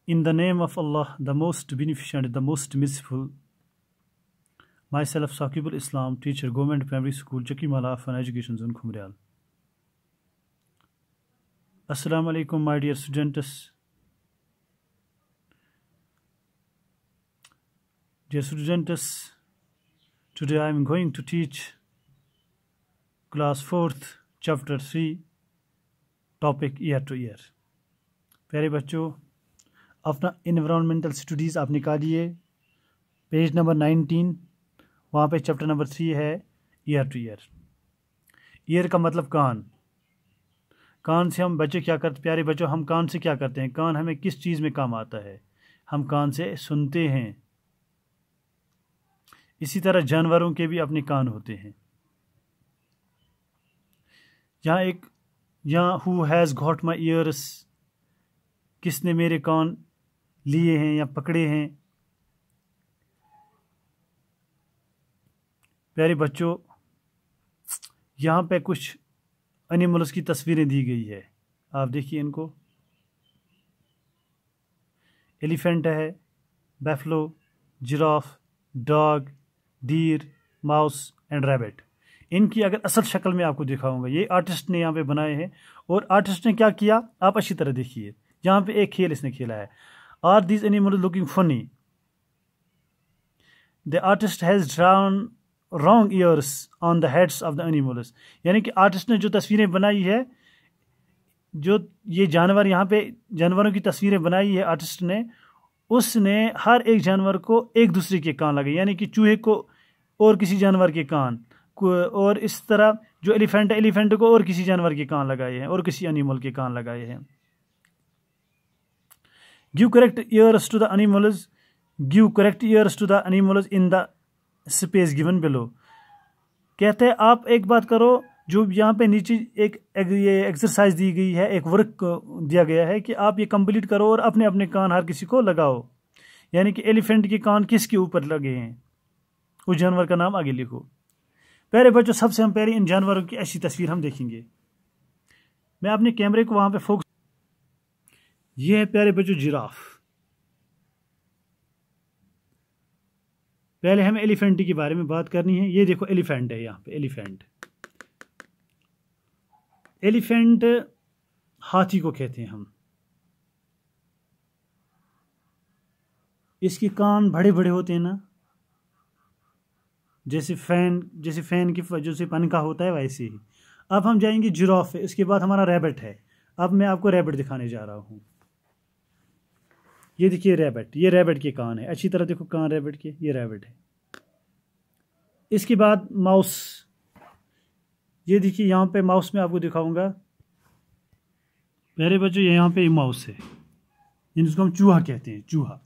In the name of Allah, the most beneficent, the most merciful. Myself, Saqibul Islam, teacher, Government Primary School, Chakimala, Fun Education Zone, Khumrial. Assalamu alaikum, my dear students. Dear students, today I am going to teach class 4th, chapter 3, topic year to year. प्यारे बच्चों, अपना environmental studies आप निकालिए, page number 19, वहाँ पे chapter number 3 है year two year. Year का मतलब कान। कान से हम बच्चे क्या करते, प्यारे बच्चों, हम कान से क्या करते हैं? कान हमें किस चीज़ में काम आता है? हम कान से सुनते हैं। इसी तरह जानवरों के भी अपने कान होते हैं। यहाँ who has got my years, किसने मेरे कान लिए हैं या पकड़े हैं? प्यारे बच्चों, यहाँ पे कुछ एनिमल्स की तस्वीरें दी गई है, आप देखिए इनको। एलिफेंट है, buffalo, giraffe, dog, deer, mouse and rabbit. इनकी अगर असल शक्ल में आपको दिखाऊंगा, ये आर्टिस्ट ने यहाँ पे बनाए हैं। और आर्टिस्ट ने क्या किया, आप अच्छी तरह देखिए। यहाँ पे एक खेल इसने खेला है। Are these animals looking funny? The artist has drawn wrong ears on the heads of the animals. यानी कि आर्टिस्ट ने जो तस्वीरें बनाई है, जो ये जानवर यहाँ पे जानवरों की तस्वीरें बनाई है आर्टिस्ट ने, उसने हर एक जानवर को एक दूसरे के कान लगाए। यानी कि चूहे को और किसी जानवर के कान, और इस तरह जो एलिफेंट है, एलिफेंट को और किसी जानवर के कान लगाए हैं, और किसी एनिमल के कान लगाए हैं। Give correct ears to the animals, give correct ears to the animals in the space given below. कहते हैं आप एक बात करो, जो यहाँ पे नीचे ये एक्सरसाइज दी गई है, एक वर्क दिया गया है कि आप ये कंप्लीट करो और अपने अपने कान हर किसी को लगाओ। यानी कि एलिफेंट के कान किसके ऊपर लगे हैं, उस जानवर का नाम आगे लिखो। प्यारे बच्चों, सबसे हम पहले इन जानवरों की अच्छी तस्वीर हम देखेंगे। मैं अपने कैमरे को वहां पे फोकस। ये है प्यारे बच्चों जिराफ। पहले हमें एलिफेंट के बारे में बात करनी है। ये देखो एलिफेंट है, यहाँ पे एलिफेंट। एलिफेंट हाथी को कहते हैं हम। इसके कान बड़े बड़े होते हैं ना, जैसे फैन की वजह से पनका होता है, वैसे ही। अब हम जाएंगे जिराफ है, इसके बाद हमारा रैबिट है। अब मैं आपको रैबिट दिखाने जा रहा हूँ। ये देखिए रैबिट, ये रैबिट के कान है। अच्छी तरह देखो कान रैबिट के, ये रैबिट है। इसके बाद माउस। ये देखिए यहाँ पे माउस में आपको दिखाऊंगा। पहले बच्चों यहाँ पे माउस है, जिसको हम चूहा कहते हैं, चूहा।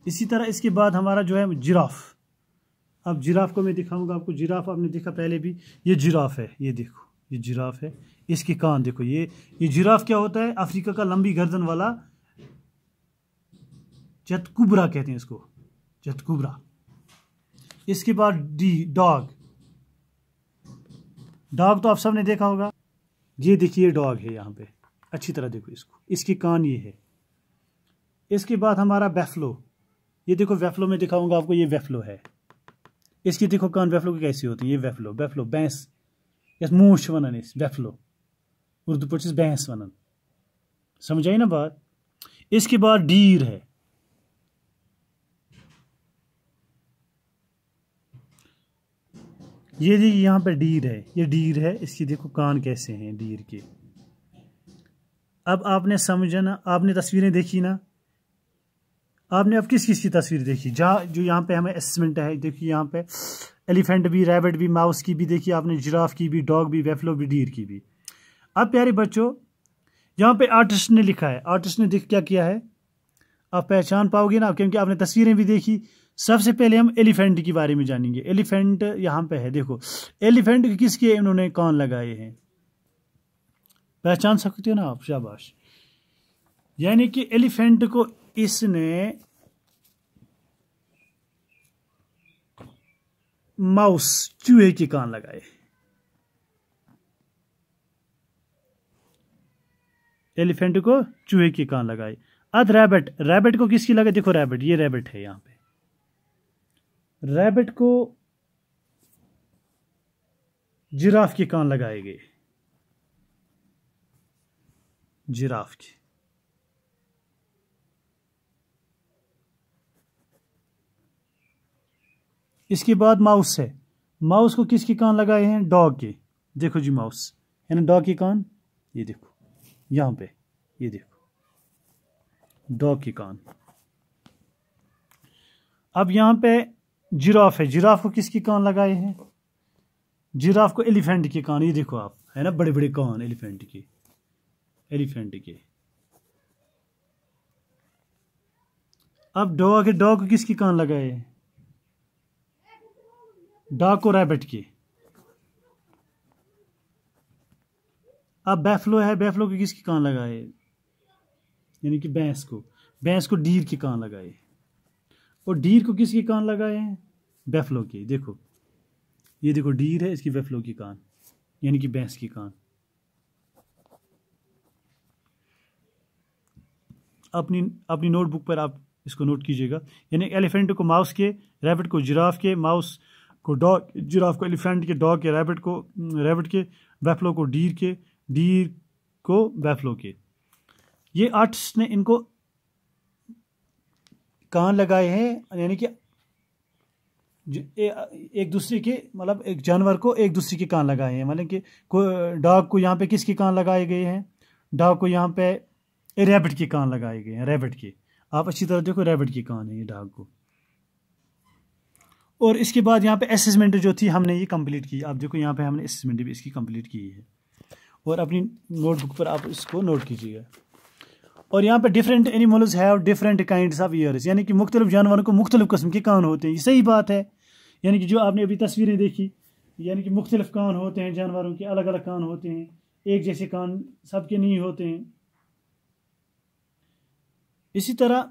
इसी तरह इसके बाद हमारा जो है जिराफ। अब जिराफ को मैं दिखाऊंगा आपको। जिराफ आपने देखा पहले भी, ये जिराफ है, ये देखो ये जिराफ है। इसके कान देखो। ये जिराफ क्या होता है? अफ्रीका का लंबी गर्दन वाला चतकुबरा कहते हैं इसको, चतकुबरा। इसके बाद डॉग। डॉग तो आप सबने देखा होगा। ये देखिए डॉग है यहाँ पे, अच्छी तरह देखो इसको। इसके कान ये है। इसके बाद हमारा बैफलो। ये देखो बैफलो में दिखाऊंगा आपको, ये बैफलो है। इसकी देखो कान बैफलो के कैसे होते हैं। ये बैफलो भैंस, यस मूछ वनन इस बैफलो, उर्दू पर भैंस वनन। समझ आई ना बात? इसके बाद डीर है। ये देखिए यहाँ पे डीर है, ये डीर है। इसकी देखो कान कैसे हैं डीर के। अब आपने समझा ना, आपने तस्वीरें देखी ना। आपने अब किस किस की तस्वीर देखी? जो यहाँ पे हमें असेसमेंट है, देखिए यहाँ पे एलिफेंट भी, रैबिट भी, माउस की भी देखी आपने, जिराफ की भी, डॉग भी, बैफलो भी, डीर की भी। अब प्यारे बच्चों, यहाँ पे आर्टिस्ट ने लिखा है। आर्टिस्ट ने क्या किया है, आप पहचान पाओगे ना, क्योंकि आपने तस्वीरें भी देखी। सबसे पहले हम एलिफेंट के बारे में जानेंगे। एलिफेंट यहाँ पे है, देखो एलिफेंट किसके इन्होंने कान लगाए हैं, पहचान सकते हो ना आप? शाबाश। यानी कि एलिफेंट को इसने माउस, चूहे के कान लगाए। एलिफेंट को चूहे के कान लगाए। अब रैबिट, रैबिट को किसकी लगे, देखो रैबिट, ये रैबिट है यहाँ पे, रैबिट को जिराफ के कान लगाए गए, जिराफ की। इसके बाद माउस है, माउस को किसके कान लगाए हैं, डॉग के। देखो जी माउस है ना, डॉग के कान, ये देखो यहाँ पे, ये देखो डॉग के कान। अब यहाँ पे जिराफ है, जिराफ को किसके कान लगाए हैं, जिराफ को एलिफेंट के कान, ये देखो आप, है ना बड़े बड़े कान एलिफेंट के, एलिफेंट के। अब डॉग है, डॉग को किसके कान लगाए हैं, डॉग को रैबिट के। अब बैफलो है, बैफलो को किसके कान लगाए, यानी कि भैंस को, भैंस को डीर के कान लगाए, और डीर को किसके कान लगाए हैं, बैफलो के। देखो ये देखो डीर है, इसकी बैफलो के कान, यानी कि भैंस के कान। अपनी अपनी नोटबुक पर आप इसको नोट कीजिएगा, यानी एलिफेंट को माउस के, रैबिट को जिराफ के, माउस को डॉग, जिराफ को एलिफेंट के, डॉग के रैबिट को, रैबिट के, बैफलो को डीर के, डीर को बैफलो के। ये आर्टिस्ट ने इनको कान लगाए हैं, यानी कि एक दूसरे के, मतलब एक जानवर को एक दूसरे के कान लगाए हैं, मतलब कि डॉग को यहाँ पे किसके कान लगाए गए हैं, डॉग को यहाँ पे रैबिट के कान लगाए गए हैं, रैबिट के। आप अच्छी तरह देखो रैबिट के कान है ये डॉग को। और इसके बाद यहाँ पे असेसमेंट जो थी हमने ये कंप्लीट की, आप देखो यहाँ पे हमने असेसमेंट भी इसकी कंप्लीट की है, और अपनी नोटबुक पर आप इसको नोट कीजिएगा। और यहाँ पे different animals have different kinds of years, यानी कि मुख्तलिफ जानवरों को मुख्तलिफ किस्म के कान होते हैं, ये सही बात है। यानी कि जो आपने अभी तस्वीरें देखी, यानी कि मुख्तलिफ कान होते हैं जानवरों के, अलग अलग कान होते हैं, एक जैसे कान सबके नहीं होते हैं। इसी तरह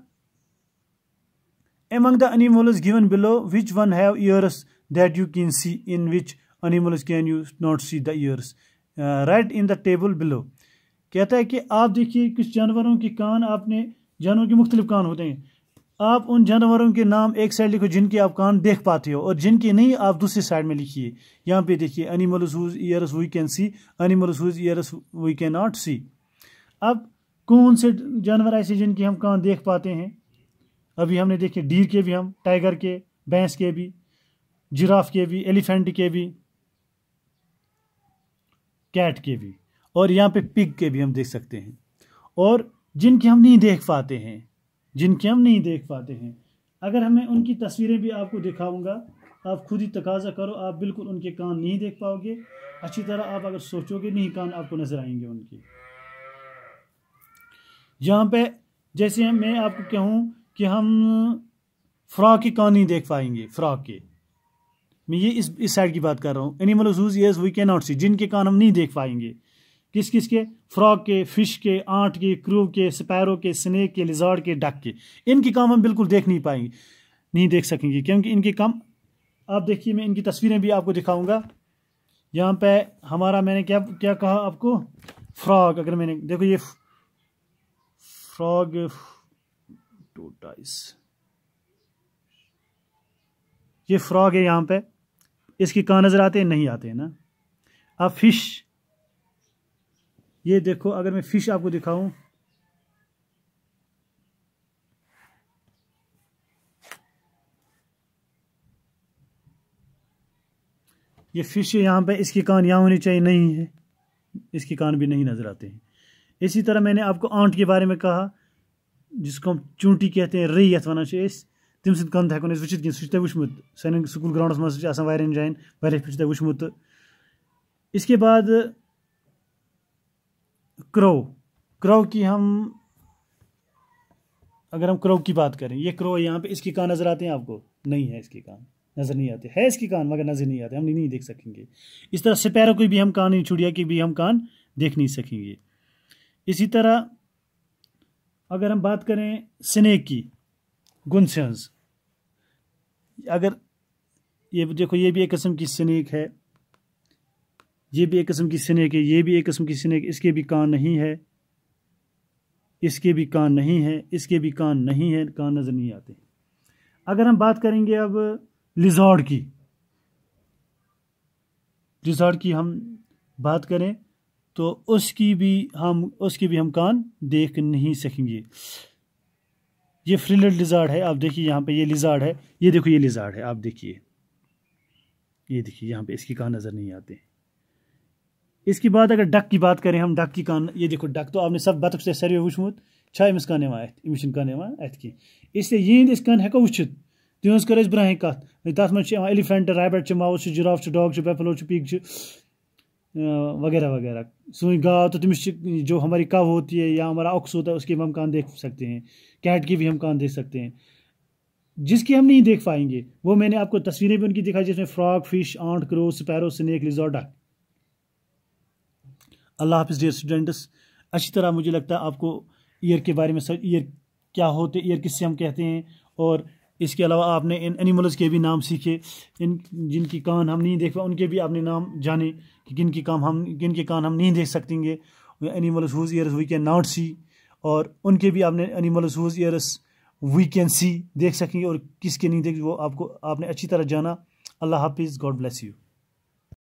among the animals given below, which one have ears that you can see, in which animals can you not see the ears? Write in the table below. कहता है कि आप देखिए कुछ जानवरों के कान, आपने जानवरों के मुख्तलिफ कान होते हैं, आप उन जानवरों के नाम एक साइड लिखो जिनके आप कान देख पाते हो, और जिनके नहीं आप दूसरी साइड में लिखिए। यहाँ पे देखिए animals whose ears we can see, animals whose ears we cannot see। अब कौन से जानवर ऐसे जिनके हम कान देख पाते हैं, अभी हमने देखे डीर के भी, हम टाइगर के, भैंस के भी, जिराफ के भी, एलिफेंट के भी, कैट के भी, और यहाँ पे पिग के भी हम देख सकते हैं। और जिनके हम नहीं देख पाते हैं, जिनके हम नहीं देख पाते हैं, अगर हमें उनकी तस्वीरें भी आपको दिखाऊंगा, आप खुद ही तकाजा करो, आप बिल्कुल उनके कान नहीं देख पाओगे अच्छी तरह। आप अगर सोचोगे नहीं कान आपको नजर आएंगे उनके। यहाँ पे जैसे मैं आपको कहूँ कि हम फ्रॉग के कान नहीं देख पाएंगे, फ्रॉग के, मैं ये इस साइड की बात कर रहा हूँ। Animals whose ears we cannot see, जिनके कान हम नहीं देख पाएंगे, किस किस के, फ्रॉग के, फिश के, आंट के, क्रू के, स्पैरो के, स्नेक के, लिजार्ड के, डक के। इनके काम हम बिल्कुल देख नहीं पाएंगे, नहीं देख सकेंगे, क्योंकि इनके काम, आप देखिए मैं इनकी तस्वीरें भी आपको दिखाऊंगा। यहाँ पे हमारा, मैंने क्या क्या कहा आपको, फ्रॉग, अगर मैंने देखो ये फ्रॉग, टोटाइस, ये फ्रॉग है यहाँ पे, इसके कान नजर आते हैं, नहीं आते हैं ना। अब फिश, ये देखो अगर मैं फिश आपको दिखाऊं, ये फिश है यहाँ पे, इसके कान यहाँ होने चाहिए, नहीं है, इसके कान भी नहीं नजर आते हैं। इसी तरह मैंने आपको आंट के बारे में कहा, जिसको हम चूंटी कहते हैं, रई यथ वनान छ अस, तम सद कन हेको वुचित कह, सह वुचमुत सान स्कूल ग्राउंडस मज वारियन जायन वारिया वुचमुत। इसके बाद क्रो, क्रो की हम, अगर हम क्रो की बात करें, ये क्रो यहाँ पे, इसके कान नजर आते हैं आपको, नहीं है, इसके कान नजर नहीं आते, है इसके कान मगर नजर नहीं आते, हम नहीं देख सकेंगे। इस तरह स्पैरो की भी हम कान नहीं, चुड़िया की भी हम कान देख नहीं सकेंगे। इसी तरह अगर हम बात करें स्नेक की, गुनसेंस, अगर ये देखो, ये भी एक किस्म की स्नेक है, ये भी एक किस्म की स्नेक है, ये भी एक किस्म की स्नेक, इसके भी कान नहीं है। इसके भी कान नहीं है, इसके भी कान नहीं है, कान नज़र नहीं आते। अगर हम बात करेंगे अब लिजॉर्ड की हम बात करें तो उसकी भी हम कान देख नहीं सकेंगे। ये फ्रिलेट लिजार्ड है, आप देखिए यहाँ पे ये लिजार्ड है, ये देखो ये लिजार्ड है, आप देखिए, ये देखिए यहाँ पे इसकी कान नज़र नहीं आते। इसके बाद अगर डक की बात करें हम, डक की कान, ये देखो डक तो आपने सब बतख से सारे वुचमुत अमिस कान अमिश कान अथ की, इसलिए ये कान हेको वुचित तुज कर ब्राह कत तथ मे elephant, rabbit, mouse, giraffe, dog, buffalo, pig वगैरह वगैरह। सुई गाँव तो तमिस जो हमारी कव होती है या हमारा ऑक्स होता है उसके भी हम कान देख सकते हैं, कैट की भी हम कान देख सकते हैं। जिसकी हम नहीं देख पाएंगे वो मैंने आपको तस्वीरें भी उनकी दिखाई, जिसमें frog, fish, ant, crow, sparrow, snake, lizard, duck. अल्लाह हाफिज़ डियर स्टूडेंट्स। अच्छी तरह मुझे लगता है आपको ईयर के बारे में, ईयर क्या होते, ईयर किससे हम कहते हैं, और इसके अलावा आपने इन एनिमल्स के भी नाम सीखे, इन जिनकी कान हम नहीं देख पाए उनके भी आपने नाम जाने कि किनके कान हम नहीं देख सकेंगे, animals whose ears we can not see, और उनके भी आपने animals whose ears we can see देख सकेंगे, और किसके नहीं देख वो आपने अच्छी तरह जाना। अल्लाह हाफिज़, गॉड ब्लेस यू।